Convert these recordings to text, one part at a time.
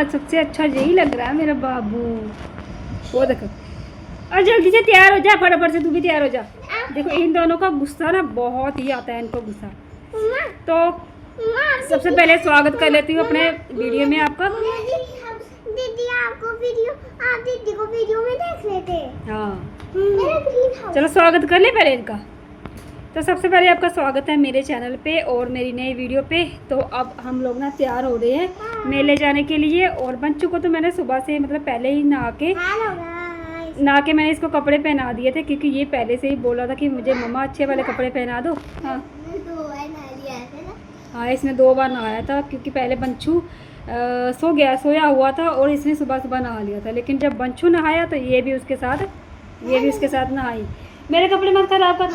आज सबसे अच्छा यही लग रहा है मेरा बाबू। वो देखो, और जल्दी से तैयार हो जा, फटाफट से तू भी तैयार हो जा। देखो इन दोनों का गुस्सा ना बहुत ही आता है इनको गुस्सा। तो सबसे पहले स्वागत कर लेती हूँ अपने वीडियो में आपका। दीदी आपको वीडियो, आप दीदी को वीडियो में देख लेते। हाँ चलो स्वागत कर ले पहले इनका। तो सबसे पहले आपका स्वागत है मेरे चैनल पे और मेरी नई वीडियो पे। तो अब हम लोग ना तैयार हो रहे हैं मेले जाने के लिए। और बच्चों को तो मैंने सुबह से मतलब पहले ही नहा के मैंने इसको कपड़े पहना दिए थे, क्योंकि ये पहले से ही बोला था कि मुझे मम्मा अच्छे वाले कपड़े पहना दो। हाँ इसने 2 बार नहाया था, क्योंकि पहले बंचू सोया हुआ था और इसने सुबह सुबह नहा लिया था। लेकिन जब बंचू नहाया तो ये भी उसके साथ नहाई। मेरे कपड़े मत खराब कर।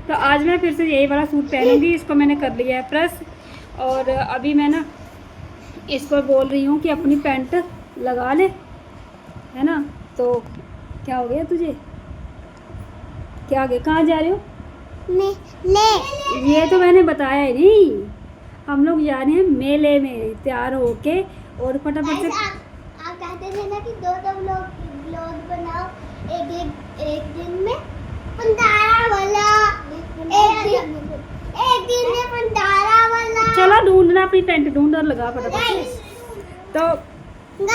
तो आज मैं फिर से यही वाला सूट पहनूंगी। इसको मैंने कर लिया है प्रेस। और अभी मैं ना इसको बोल रही हूँ कि अपनी पैंट लगा ले, है ना। तो क्या हो गया तुझे, क्या हो गया, कहाँ जा रहे हो? ले ये तो मैंने बताया ही नहीं। हम लोग जा रहे हैं मेले में तैयार होके। और फटाफट से आप कहते थे ना कि 2 व्लॉग बनाओ एक दिन में 15 वाला, एक दिन में 15 वाला। चलो ढूंढना, अपनी पैंट ढूंढ और लगा फटाफट से। तो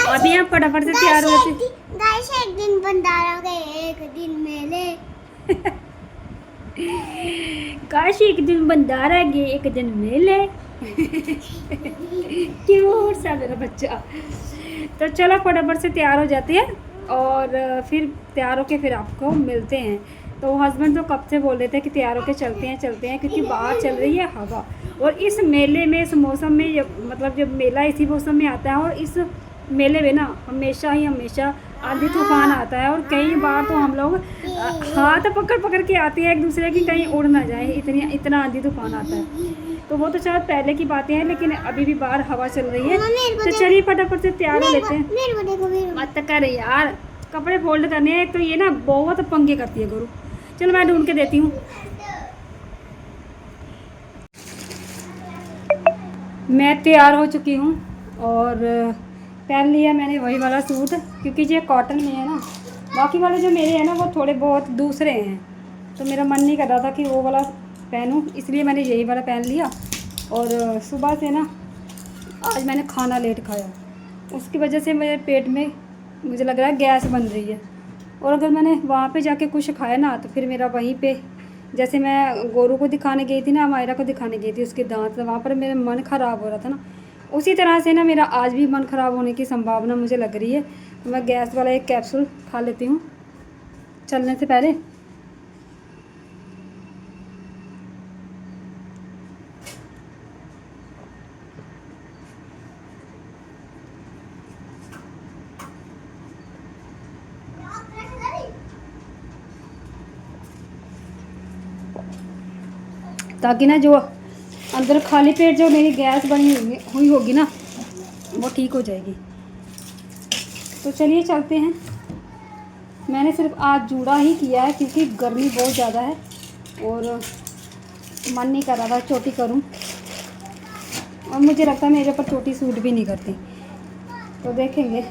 अभी आप फटाफट से तैयार होते। गाइस एक दिन 15 गए, एक दिन मेले। काश एक दिन बंदारा गए एक दिन मेले। क्यूट सा मेरा बच्चा। तो चलो फटाफट से तैयार हो जाते हैं और फिर तैयार होके फिर आपको मिलते हैं। तो हस्बैंड तो कब से बोल रहे थे कि तैयार होके चलते हैं, क्योंकि बाहर चल रही है हवा। और इस मेले में, इस मौसम में, मतलब जब मेला इसी मौसम में आता है, और इस मेले में ना हमेशा आंधी तूफान आता है। और कई बार तो हम लोग हाथ पकड़ के आते हैं एक दूसरे की, कहीं उड़ ना जाए, इतना आंधी तूफान आता है। तो वो तो शायद पहले की बातें हैं, लेकिन अभी भी बाहर हवा चल रही है। तो चलिए फटाफट से तैयार हो लेते हैं। मत कर यार, कपड़े फोल्ड करने हैं। तो ये ना बहुत पंगे करती है गुरु। चलो मैं ढूंढ के देती हूँ। मैं तैयार हो चुकी हूँ और पहन लिया मैंने वही वाला सूट, क्योंकि ये कॉटन में है ना। बाकी वाले जो मेरे हैं ना वो थोड़े बहुत दूसरे हैं, तो मेरा मन नहीं कर रहा था कि वो वाला पहनूं, इसलिए मैंने यही वाला पहन लिया। और सुबह से ना आज मैंने खाना लेट खाया, उसकी वजह से मेरे पेट में मुझे लग रहा है गैस बन रही है। और अगर मैंने वहाँ पे जाके कुछ खाया ना तो फिर मेरा वहीं पे, जैसे मैं गोरू को दिखाने गई थी ना, मायरा को दिखाने गई थी उसके दांत, वहाँ पर मेरा मन ख़राब हो रहा था ना, उसी तरह से ना मेरा आज भी मन ख़राब होने की संभावना मुझे लग रही है। तो मैं गैस वाला एक कैप्सूल खा लेती हूँ चलने से पहले। ताकि ना जो अंदर खाली पेट जो मेरी गैस बनी हुई होगी ना वो ठीक हो जाएगी। तो चलिए चलते हैं। मैंने सिर्फ आज जूड़ा ही किया है, क्योंकि गर्मी बहुत ज़्यादा है और मन नहीं कर रहा था चोटी करूं। और मुझे लगता है मेरे ऊपर चोटी सूट भी नहीं करती। तो देखेंगे।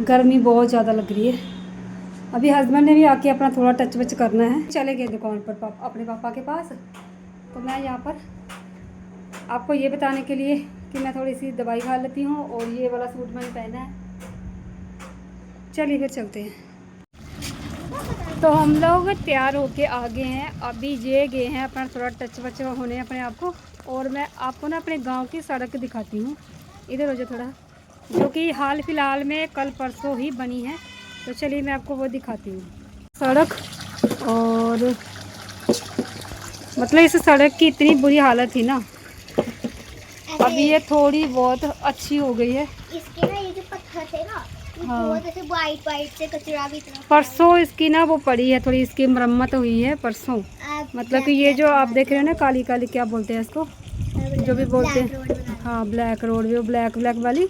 गर्मी बहुत ज़्यादा लग रही है। अभी हस्बैंड ने भी आके अपना थोड़ा टच वच करना है। चले गए दुकान पर अपने पापा के पास। तो मैं यहाँ पर आपको ये बताने के लिए कि मैं थोड़ी सी दवाई खा लेती हूँ और ये वाला सूट मैंने पहना है। चलिए फिर चलते हैं। तो हम लोग तैयार होके आ गए हैं। अभी ये गए हैं अपना थोड़ा टच वच होने अपने आप को। और मैं आपको ना अपने गाँव की सड़क दिखाती हूँ। इधर हो जाए थोड़ा, जो कि हाल फिलहाल में कल परसों ही बनी है। तो चलिए मैं आपको वो दिखाती हूँ सड़क। और मतलब इस सड़क की इतनी बुरी हालत थी ना, अभी ये थोड़ी बहुत अच्छी हो गई है। इसके ना ये जो पत्थर थे ना, हाँ, बहुत ऐसे वाइट से कचरा भी इतना परसों इसकी ना वो पड़ी है, थोड़ी इसकी मरम्मत हुई है परसों। मतलब कि ये जो आप देख रहे हो ना काली काली, क्या बोलते हैं इसको, जो भी बोलते हैं, हाँ ब्लैक रोड, वो ब्लैक वाली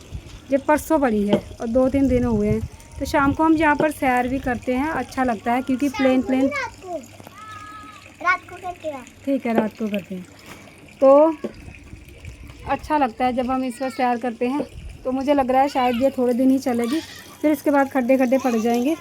ये परसों पड़ी है और 2-3 दिन हुए हैं। तो शाम को हम यहाँ पर सैर भी करते हैं, अच्छा लगता है, क्योंकि प्लेन रात को करते हैं। ठीक है, रात को करते हैं। तो अच्छा लगता है जब हम इस पर सैर करते हैं। तो मुझे लग रहा है शायद ये थोड़े दिन ही चलेगी, फिर इसके बाद खड्डे खड्डे पड़ जाएंगे।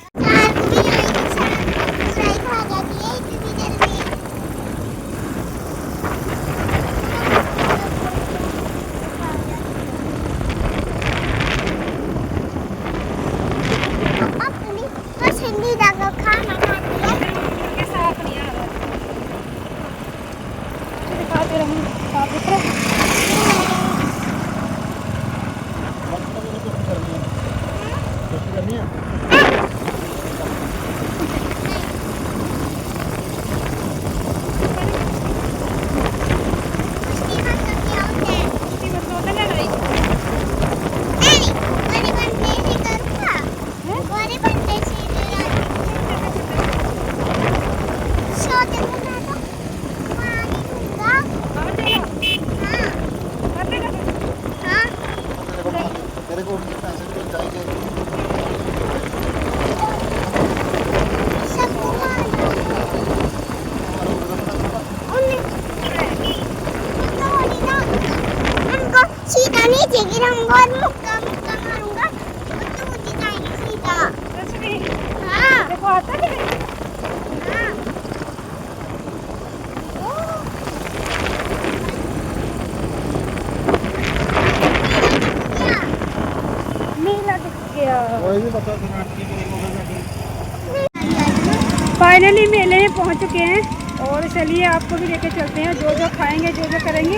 फाइनली मेले में पहुंच चुके हैं और चलिए आपको भी लेके चलते हैं। जो जो खाएंगे, जो जो करेंगे।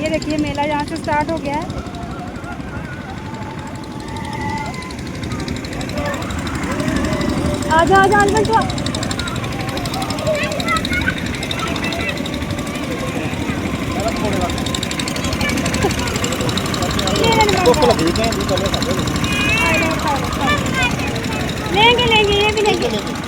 ये देखिए मेला यहाँ से स्टार्ट हो गया है। आजा आजा अलमन तो लेंगे लेंगे, ये भी लेंगे।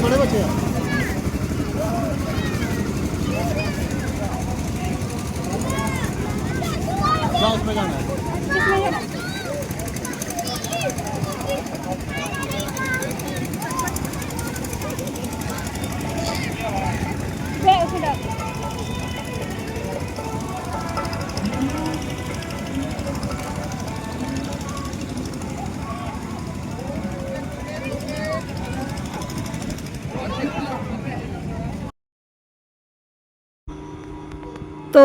बड़े बच्चे हैं। उसमें जाना है। तो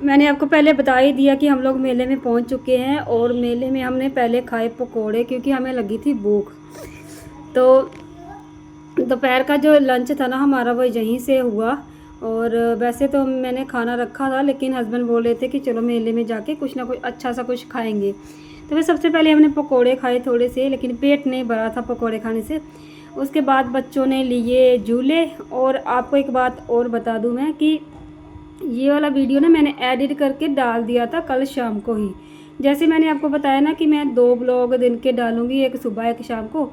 मैंने आपको पहले बता ही दिया कि हम लोग मेले में पहुंच चुके हैं और मेले में हमने पहले खाए पकोड़े क्योंकि हमें लगी थी भूख। तो दोपहर का जो लंच था ना हमारा वो यहीं से हुआ। और वैसे तो मैंने खाना रखा था लेकिन हस्बैंड बोल रहे थे कि चलो मेले में जाके कुछ ना कुछ अच्छा सा कुछ खाएंगे। तो फिर सबसे पहले हमने पकोड़े खाए थोड़े से, लेकिन पेट नहीं भरा था पकोड़े खाने से। उसके बाद बच्चों ने लिए झूले। और आपको एक बात और बता दूं मैं कि ये वाला वीडियो ना मैंने एडिट करके डाल दिया था कल शाम को ही। जैसे मैंने आपको बताया ना कि मैं 2 ब्लॉग दिन के डालूँगी, एक सुबह एक शाम को।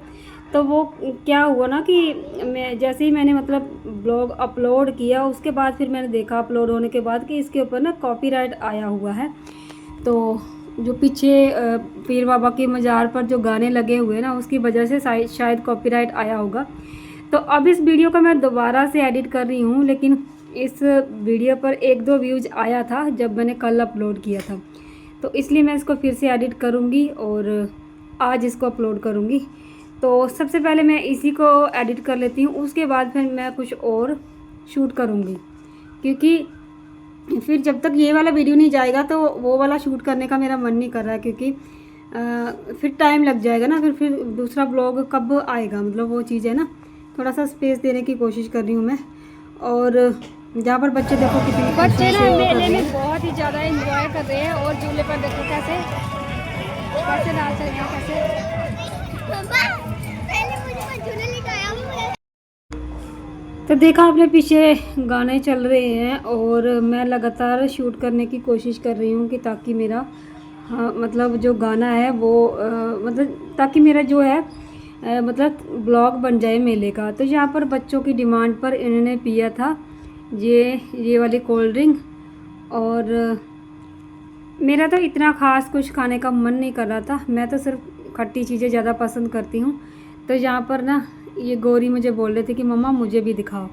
तो वो क्या हुआ ना कि मैं जैसे ही मैंने मतलब ब्लॉग अपलोड किया उसके बाद फिर मैंने देखा अपलोड होने के बाद कि इसके ऊपर ना कॉपीराइट आया हुआ है। तो जो पीछे पीर बाबा की मज़ार पर जो गाने लगे हुए ना उसकी वजह से शायद कॉपीराइट आया होगा। तो अब इस वीडियो को मैं दोबारा से एडिट कर रही हूँ, लेकिन इस वीडियो पर 1-2 व्यूज़ आया था जब मैंने कल अपलोड किया था। तो इसलिए मैं इसको फिर से एडिट करूँगी और आज इसको अपलोड करूँगी। तो सबसे पहले मैं इसी को एडिट कर लेती हूँ, उसके बाद फिर मैं कुछ और शूट करूँगी। क्योंकि फिर जब तक ये वाला वीडियो नहीं जाएगा तो वो वाला शूट करने का मेरा मन नहीं कर रहा है, क्योंकि फिर टाइम लग जाएगा ना, फिर दूसरा ब्लॉग कब आएगा, मतलब वो चीज़ है ना। थोड़ा सा स्पेस देने की कोशिश कर रही हूँ मैं। और जहाँ पर बच्चे देखो कितने बच्चे ना मेले में बहुत ही ज़्यादा एंजॉय कर रहे हैं। और झूले पर देखो कैसे कैसे नाच रहे हैं, कैसे। मम्मा पहले मुझे झूले लेकर आया हूँ। तो देखा आपने पीछे गाने चल रहे हैं और मैं लगातार शूट करने की कोशिश कर रही हूँ कि ताकि मेरा मतलब जो गाना है वो मतलब ताकि मेरा जो है मतलब ब्लॉग बन जाए मेले का। तो यहाँ पर बच्चों की डिमांड पर इन्होंने पिया था ये वाली कोल्ड ड्रिंक। और मेरा तो इतना ख़ास कुछ खाने का मन नहीं कर रहा था, मैं तो सिर्फ खट्टी चीज़ें ज़्यादा पसंद करती हूँ। तो यहाँ पर ना ये गौरी मुझे बोल रही थी कि मम्मा मुझे भी दिखाओ।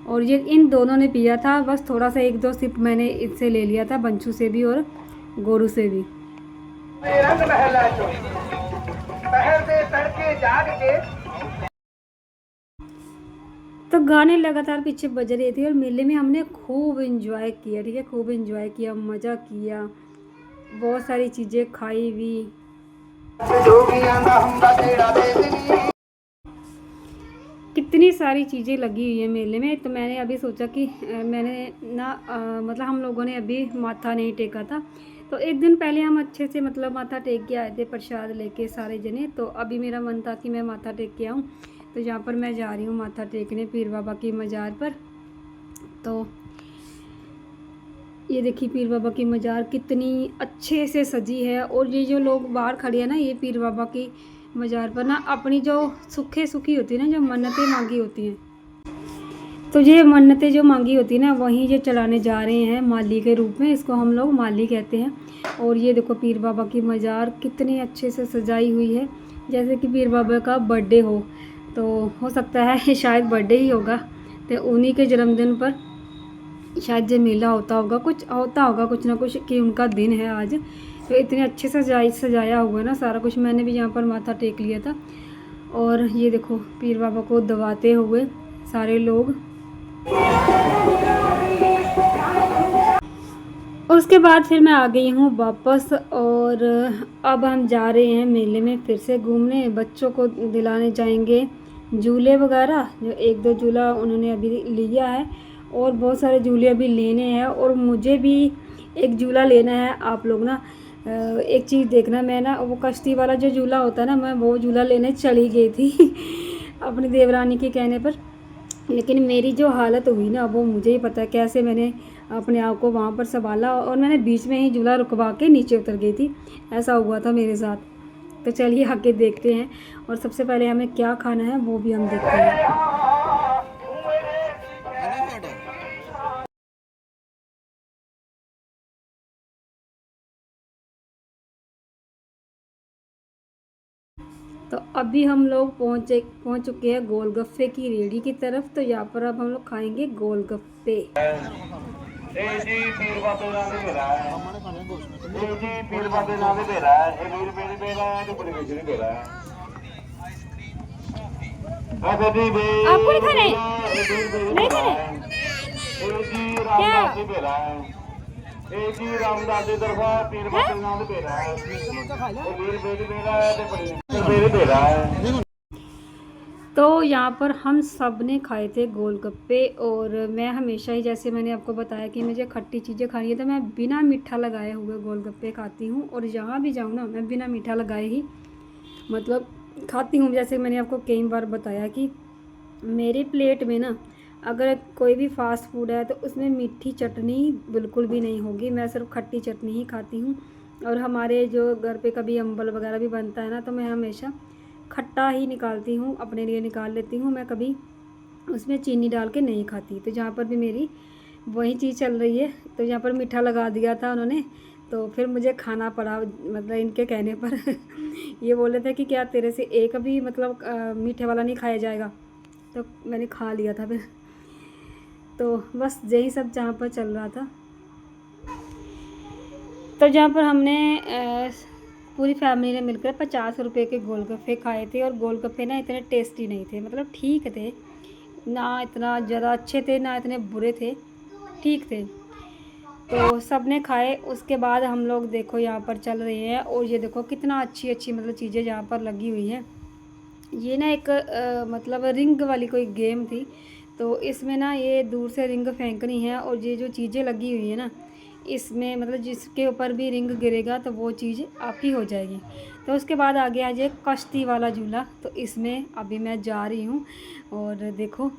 और ये इन दोनों ने पिया था, बस थोड़ा सा 1-2 सिप मैंने इससे ले लिया था, बंशु से भी और गोरू से भी। तो गाने लगातार पीछे बज रहे थे और मेले में हमने खूब एंजॉय किया, ठीक है, खूब एंजॉय किया, मज़ा किया, बहुत सारी चीज़ें खाई भी। कितनी सारी चीज़ें लगी हुई है मेले में। तो मैंने अभी सोचा कि मैंने ना मतलब हम लोगों ने अभी माथा नहीं टेका था, तो एक दिन पहले हम अच्छे से मतलब माथा टेक के आए थे प्रसाद लेके सारे जने। तो अभी मेरा मन था कि मैं माथा टेक के आऊँ, तो यहाँ पर मैं जा रही हूँ माथा टेकने पीर बाबा की मज़ार पर। तो ये देखिए पीर बाबा की मज़ार कितनी अच्छे से सजी है। और ये जो लोग बाहर खड़े हैं ना, ये पीर बाबा की मज़ार पर ना अपनी जो सुखी होती है ना, जो मन्नतें मांगी होती हैं, तो ये मन्नतें जो मांगी होती है ना वहीं ये चलाने जा रहे हैं माली के रूप में, इसको हम लोग माली कहते हैं। और ये देखो पीर बाबा की मज़ार कितनी अच्छे से सजाई हुई है, जैसे कि पीर बाबा का बर्थडे तो हो सकता है शायद बर्थडे ही होगा, तो उन्हीं के जन्मदिन पर शायद ये मेला होता होगा, कुछ होता होगा कुछ ना कुछ कि उनका दिन है आज। तो इतने अच्छे से सजाया हुआ है ना सारा कुछ। मैंने भी यहाँ पर माथा टेक लिया था। और ये देखो पीर बाबा को दबाते हुए सारे लोग। और उसके बाद फिर मैं आ गई हूँ वापस। और अब हम जा रहे हैं मेले में फिर से घूमने, बच्चों को दिलाने जाएंगे झूले वगैरह, जो 1-2 झूला उन्होंने अभी लिया है और बहुत सारे झूले अभी लेने हैं। और मुझे भी एक झूला लेना है। आप लोग ना एक चीज़ देखना, मैं ना वो कश्ती वाला जो झूला होता है ना, मैं वो झूला लेने चली गई थी अपनी देवरानी के कहने पर। लेकिन मेरी जो हालत हुई ना वो मुझे ही पता है कैसे मैंने अपने आप को वहाँ पर संभाला, और मैंने बीच में ही झूला रुकवा के नीचे उतर गई थी, ऐसा हुआ था मेरे साथ। तो चलिए आगे देखते हैं, और सबसे पहले हमें क्या खाना है वो भी हम देखते हैं। तो अभी हम लोग पहुँच चुके हैं गोलगप्पे की रेडी की तरफ। तो यहाँ पर अब हम लोग खाएंगे गोलगप्पे। आपको नहीं खाने? नहीं खाने? क्या? तो यहाँ पर हम सब ने खाए थे गोलगप्पे। और मैं हमेशा ही, जैसे मैंने आपको बताया कि मुझे खट्टी चीज़ें खानी है, तो मैं बिना मीठा लगाए हुए गोलगप्पे खाती हूँ। और जहाँ भी जाऊँ ना मैं बिना मीठा लगाए ही मतलब खाती हूँ। जैसे मैंने आपको कई बार बताया कि मेरे प्लेट में ना अगर कोई भी फास्ट फूड है तो उसमें मीठी चटनी बिल्कुल भी नहीं होगी, मैं सिर्फ खट्टी चटनी ही खाती हूँ। और हमारे जो घर पे कभी अम्बल वगैरह भी बनता है ना, तो मैं हमेशा खट्टा ही निकालती हूँ, अपने लिए निकाल लेती हूँ, मैं कभी उसमें चीनी डाल के नहीं खाती। तो जहाँ पर भी मेरी वही चीज़ चल रही है। तो यहाँ पर मीठा लगा दिया था उन्होंने, तो फिर मुझे खाना पड़ा, मतलब इनके कहने पर ये बोले थे कि क्या तेरे से एक भी मतलब मीठे वाला नहीं खाया जाएगा, तो मैंने खा लिया था फिर। तो बस यही सब जहाँ पर चल रहा था। तो जहाँ पर हमने पूरी फैमिली ने मिलकर 50 रुपये के गोलगप्पे खाए थे। और गोलगप्पे ना इतने टेस्टी नहीं थे, मतलब ठीक थे, ना इतना ज़्यादा अच्छे थे ना इतने बुरे थे, ठीक थे। तो सब ने खाए। उसके बाद हम लोग देखो यहाँ पर चल रहे हैं, और ये देखो कितना अच्छी अच्छी मतलब चीज़ें यहाँ पर लगी हुई हैं। ये ना एक मतलब रिंग वाली कोई गेम थी, तो इसमें ना ये दूर से रिंग फेंकनी है, और ये जो चीज़ें लगी हुई है ना इसमें मतलब जिसके ऊपर भी रिंग गिरेगा तो वो चीज़ आपकी हो जाएगी। तो उसके बाद आगे आ जाए कश्ती वाला झूला, तो इसमें अभी मैं जा रही हूँ, और देखो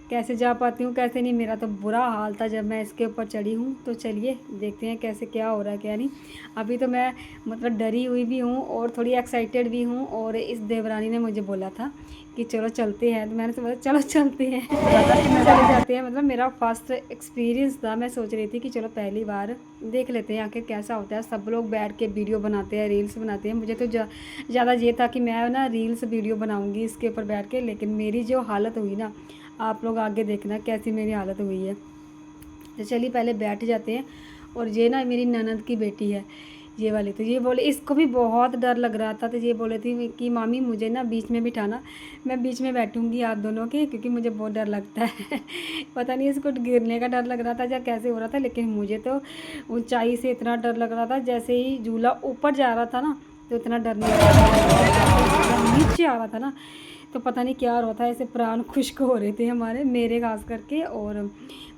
कैसे जा पाती हूँ कैसे नहीं। मेरा तो बुरा हाल था जब मैं इसके ऊपर चढ़ी हूँ। तो चलिए देखते हैं कैसे क्या हो रहा है क्या नहीं। अभी तो मैं मतलब डरी हुई भी हूँ और थोड़ी एक्साइटेड भी हूँ, और इस देवरानी ने मुझे बोला था कि चलो चलते हैं, तो मैंने सोचा चलो चलते हैं चले जाते हैं। मतलब मेरा फर्स्ट एक्सपीरियंस था, मैं सोच रही थी कि चलो पहली बार देख लेते हैं आखिर कैसा होता है। सब लोग बैठ के वीडियो बनाते हैं, रील्स बनाते हैं। मुझे तो ज़्यादा ये था कि मैं ना रील्स वीडियो बनाऊँगी इसके ऊपर बैठ के, लेकिन मेरी जो हालत हुई ना, आप लोग आगे देखना कैसी मेरी हालत हुई है। तो चलिए पहले बैठ जाते हैं। और ये ना मेरी ननद की बेटी है ये वाली, तो ये बोले, इसको भी बहुत डर लग रहा था, तो ये बोले थी कि मामी मुझे ना बीच में बिठाना, मैं बीच में बैठूंगी आप दोनों के, क्योंकि मुझे बहुत डर लगता है पता नहीं इसको गिरने का डर लग रहा था या कैसे हो रहा था, लेकिन मुझे तो ऊंचाई से इतना डर लग रहा था। जैसे ही झूला ऊपर जा रहा था ना तो इतना डर नहीं लग रहा था, नीचे आ रहा था ना तो पता नहीं क्या हो रहा था, ऐसे प्राण खुश्क हो रहे थे हमारे, मेरे खास करके। और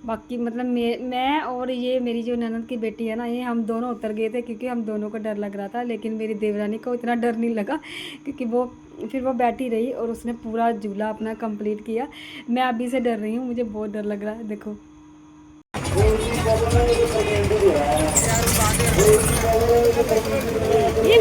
बाकी मतलब मैं और ये मेरी जो ननद की बेटी है ना, ये हम दोनों उतर गए थे क्योंकि हम दोनों को डर लग रहा था। लेकिन मेरी देवरानी को इतना डर नहीं लगा क्योंकि वो बैठी रही और उसने पूरा झूला अपना कंप्लीट किया। मैं अभी से डर रही हूँ, मुझे बहुत डर लग रहा है। देखो ये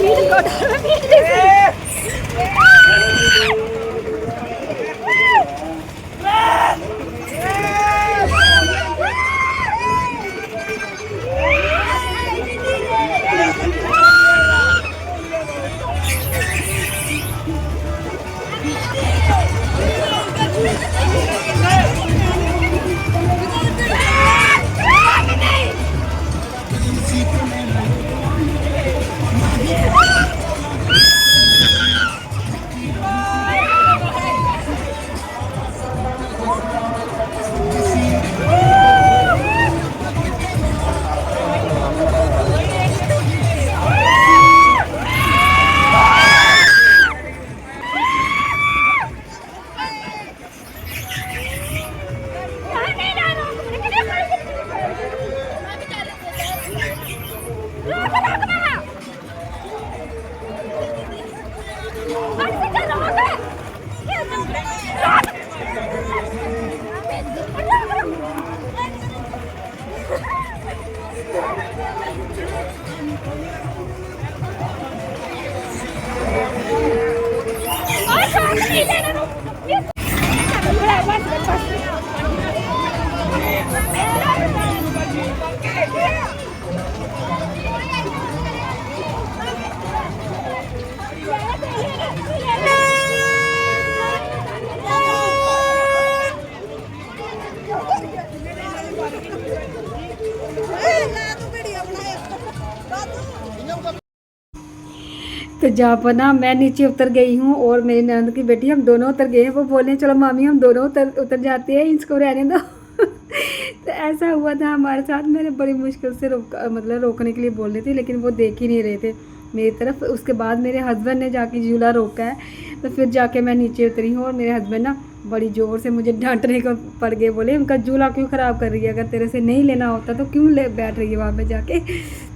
तो जहाँ पर ना मैं नीचे उतर गई हूँ और मेरी ननद की बेटी, हम दोनों उतर गए हैं। वो बोले चलो मामी हम दोनों उतर जाते हैं, इसको रहने दो तो ऐसा हुआ था हमारे साथ। मैंने बड़ी मुश्किल से रोकने के लिए बोल रही थी, लेकिन वो देख ही नहीं रहे थे मेरी तरफ। उसके बाद मेरे हस्बैंड ने जाके झूला रोका है, तो फिर जाके मैं नीचे उतरी हूँ। और मेरे हस्बैंड ना बड़ी ज़ोर से मुझे डांटने को पड़ गए, बोले उनका झूला क्यों ख़राब कर रही है, अगर तेरे से नहीं लेना होता तो क्यों बैठ रही है वहाँ पर जाके।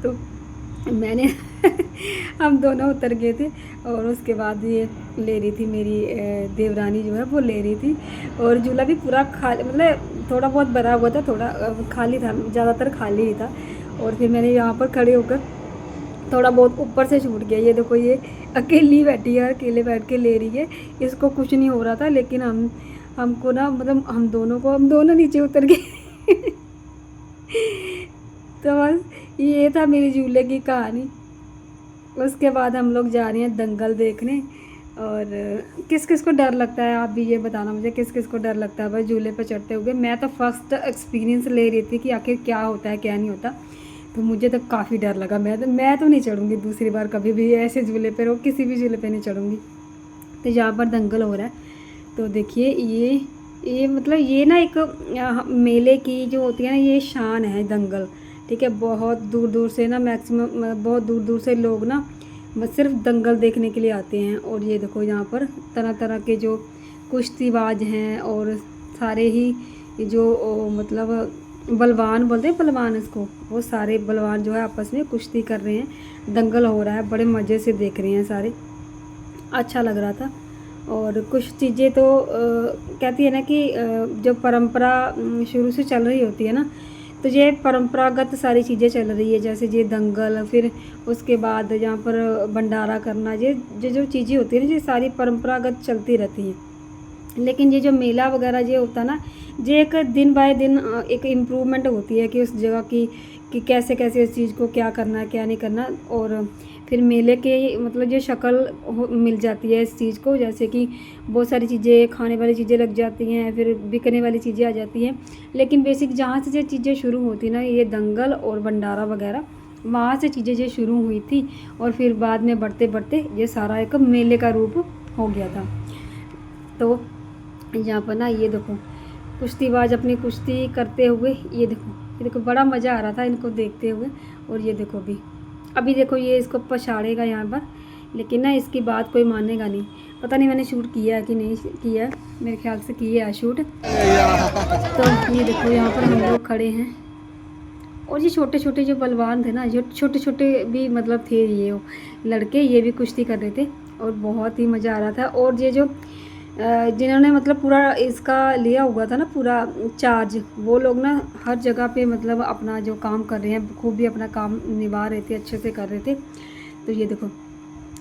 तो मैंने हम दोनों उतर गए थे। और उसके बाद ये ले रही थी मेरी देवरानी जो है वो ले रही थी, और झूला भी पूरा खाली, मतलब थोड़ा बहुत भरा हुआ था, थोड़ा खाली था, ज़्यादातर खाली ही था। और फिर मैंने यहाँ पर खड़े होकर थोड़ा बहुत ऊपर से छूट गया। ये देखो ये अकेली बैठी है, अकेले बैठ के ले रही है, इसको कुछ नहीं हो रहा था। लेकिन हमको ना मतलब हम दोनों नीचे उतर गए तो बस ये था मेरी झूले की कहानी। उसके बाद हम लोग जा रहे हैं दंगल देखने। और किस किस को डर लगता है आप भी ये बताना मुझे, किस किस को डर लगता है भाई झूले पर चढ़ते हुए। मैं तो फर्स्ट एक्सपीरियंस ले रही थी कि आखिर क्या होता है क्या नहीं होता, तो मुझे तो काफ़ी डर लगा। मैं तो नहीं चढ़ूँगी दूसरी बार कभी भी ऐसे झूले पर, और किसी भी झूले पर नहीं चढ़ूँगी। तो यहाँ पर दंगल हो रहा है, तो देखिए ये मतलब ये ना एक मेले की जो होती है ना, ये शान है दंगल। ठीक है। बहुत दूर दूर से ना, मैक्सिमम बहुत दूर दूर से लोग ना बस सिर्फ दंगल देखने के लिए आते हैं। और ये देखो यहाँ पर तरह तरह के जो कुश्तीबाज हैं और सारे ही जो मतलब बलवान बोलते हैं, पहलवान इसको, वो सारे बलवान जो है आपस में कुश्ती कर रहे हैं, दंगल हो रहा है, बड़े मज़े से देख रहे हैं सारे। अच्छा लग रहा था। और कुछ चीज़ें तो कहती है ना कि जो परंपरा शुरू से चल रही होती है ना, तो ये परंपरागत सारी चीज़ें चल रही है, जैसे ये दंगल, फिर उसके बाद यहाँ पर भंडारा करना, ये जो चीज़ें होती है ना, ये सारी परंपरागत चलती रहती हैं। लेकिन ये जो मेला वगैरह ये होता है ना, ये एक दिन बाय दिन एक इम्प्रूवमेंट होती है कि उस जगह की कि कैसे कैसे इस चीज़ को क्या करना है क्या नहीं करना। और फिर मेले के मतलब ये शक्ल मिल जाती है इस चीज़ को, जैसे कि बहुत सारी चीज़ें, खाने वाली चीज़ें लग जाती हैं, फिर बिकने वाली चीज़ें आ जाती हैं। लेकिन बेसिक जहाँ से ये चीज़ें शुरू होती ना, ये दंगल और भंडारा वगैरह, वहाँ से चीज़ें ये शुरू हुई थी। और फिर बाद में बढ़ते बढ़ते ये सारा एक मेले का रूप हो गया था। तो यहाँ पर ना ये देखो कुश्तीबाज अपनी कुश्ती करते हुए, ये देखो बड़ा मज़ा आ रहा था इनको देखते हुए। और ये देखो अभी देखो ये इसको पछाड़ेगा यहाँ पर, लेकिन ना इसकी बात कोई मानेगा नहीं। पता नहीं मैंने शूट किया है कि नहीं किया है, मेरे ख्याल से किया है शूट। तो ये देखो यहाँ पर हम लोग खड़े हैं, और ये छोटे छोटे जो बलवान थे ना, जो छोटे छोटे भी मतलब थे ये लड़के, ये भी कुश्ती कर रहे थे और बहुत ही मज़ा आ रहा था। और ये जो जिन्होंने मतलब पूरा इसका लिया हुआ था ना पूरा चार्ज, वो लोग ना हर जगह पे मतलब अपना जो काम कर रहे हैं, खूब भी अपना काम निभा रहे थे, अच्छे से कर रहे थे। तो ये देखो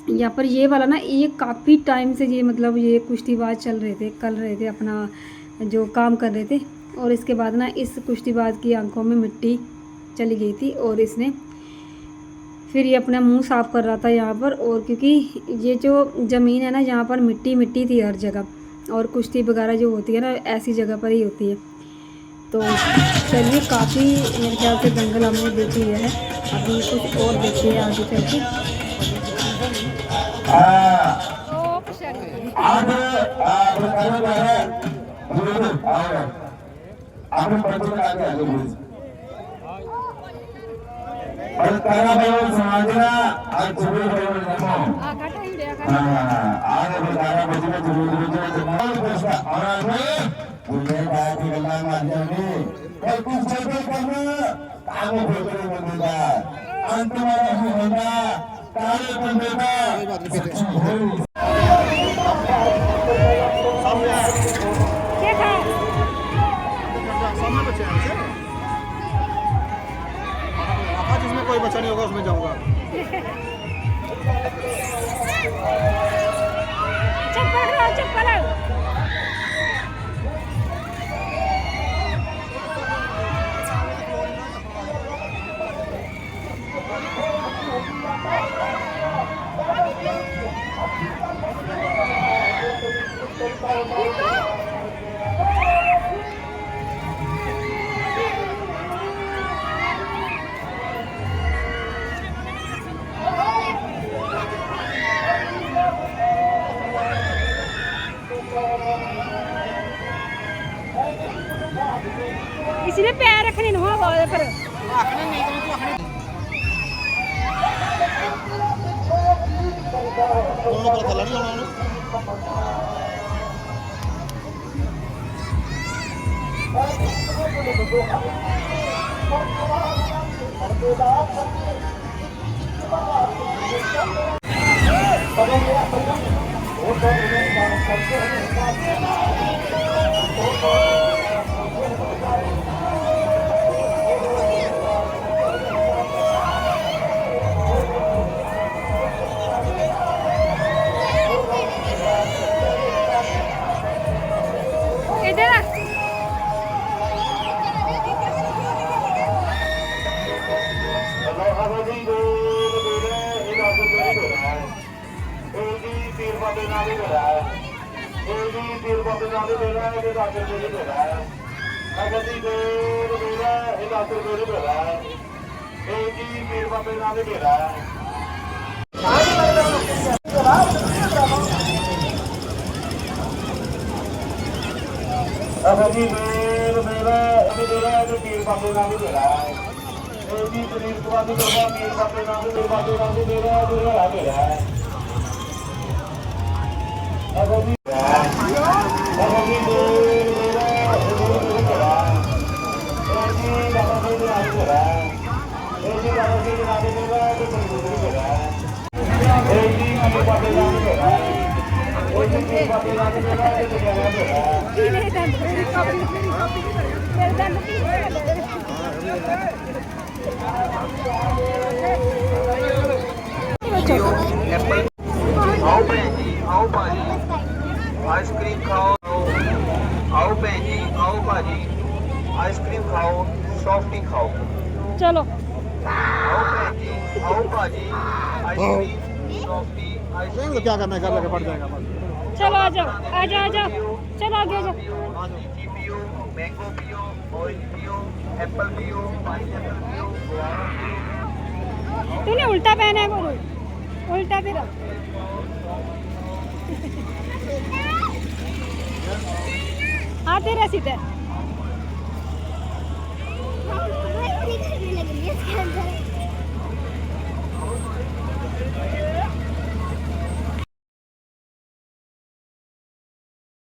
यहाँ पर ये वाला ना, ये काफ़ी टाइम से ये मतलब ये कुश्तीबाज कर रहे थे अपना जो काम कर रहे थे। और इसके बाद ना इस कुश्तीबाज की आंखों में मिट्टी चली गई थी, और इसने फिर ये अपना मुंह साफ़ कर रहा था यहाँ पर। और क्योंकि ये जो ज़मीन है ना, यहाँ पर मिट्टी मिट्टी थी हर जगह, और कुश्ती वगैरह जो होती है ना ऐसी जगह पर ही होती है। तो चलिए, काफ़ी मेरे ख्याल से दंगल हमने देखी है, अभी कुछ और देखते हैं आगे चल के। और करा भाई समाजना आज सुबह भाई नमो आगे बताया मुझे में जरूर बहुत पैसा और आज में मुझे बात ही गल्ला माध्यम में कल कुछ चलते करना आगे बढ़ते बंदा अंत में होगा कार्य बंदेगा। जिसमें कोई बच्चा नहीं होगा उसमें जाऊंगा। इसलिए पैर रखने नहीं हुआ पर दोनों पर खिलाड़ी होना अब अभी मेरा पीर बाबू नाम ही दे रहा है। जी पनीर कबाब होगा मीर बाबे नाम से दे रहा है अब अभी आओ भैन जी आओ भाजी आइसक्रीम खाओ आओ भैन जी आओ भाजी आइसक्रीम खाओ सॉफ्टी खाओ चलो आओ भैन जी आओ भाजी आइसक्रीम सॉफ्टी आइसक्रीम तो क्या करना है, घर लगे पड़ जाएगा बस। चलो आ जाओ आ जाओ आ जाओ, चलो आगे आ जाओ। लीची पियो मैंगो पियो ऑरेंज पियो एप्पल पियो पाइनएप्पल पियो गुआवा पियो तूने उल्टा पहना है गुरु, उल्टा फिर हाँ तेरा सीधा